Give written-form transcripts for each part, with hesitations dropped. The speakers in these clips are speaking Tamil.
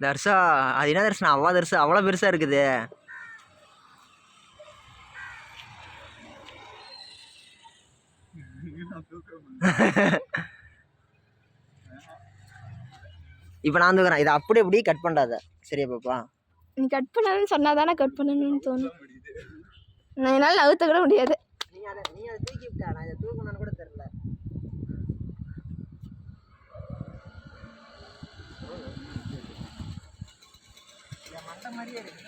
தர்ஷா அது என்ன தர்ஷனா அவ்வளோ தர்ஷா அவ்வளோ பெருசா இருக்குது. இப்போ நான் தூக்குறேன். இதை அப்படி எப்படி கட் பண்ணாத சரியா பாப்பா? நீ கட் பண்ணாதுன்னு சொன்னாதானே கட் பண்ணணும்னு தோணும். நான் என்னால் நவுத்த கூட முடியாது. நீ அதை தூக்கி விட்டா நான் இதை தூக்கணும்னு கூட தெரியல. மண்ட மாதிரியே இருக்கு.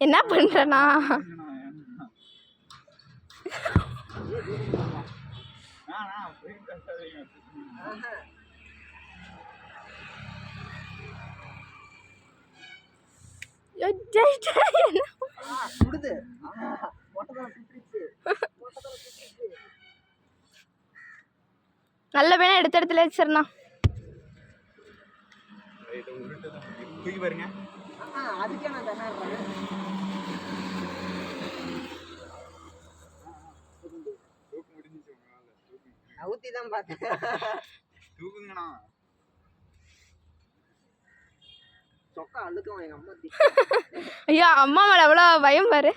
என்ன பண்றேனா? நல்ல பேனா எடுத்த இடத்துல வச்சிருந்தா ஊத்திதான் பார்த்தேன். தூக்குங்கண்ணா. சொக்கா அழுக்கும் எங்க அம்மா. ஐயா அம்மா மேல எவ்வளவு பயம் பாரு.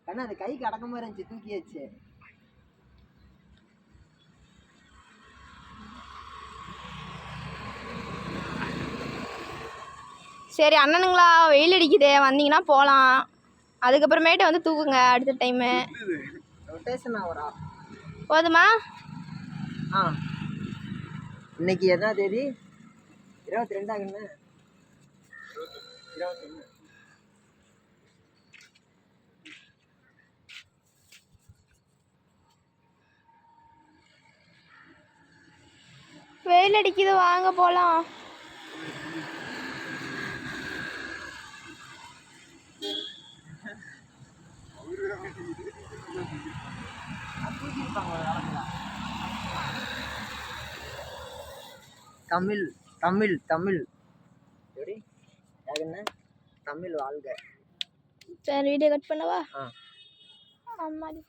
கண்ணா அது கைக்கு அடக்கமா இருந்துச்சு தூக்கியாச்சு. சரி அண்ணனுங்களா வெயில் அடிக்குது வந்தீங்கன்னா போகலாம். அதுக்கப்புறமேட்டு வந்து தூக்குங்க அடுத்த டைமு. ரொட்டேஷன் ஆகுறா போதுமா? இன்னைக்கு என்ன தேதி? 22 ஆகுன்னு. 21. வெயில் அடிக்குது வாங்க போகலாம். தமிழ் தமிழ் தமிழ் சரி யாருன்னா தமிழ் வாழ்க. சரி வீடியோ கட் பண்ணவா? ஆமாடி.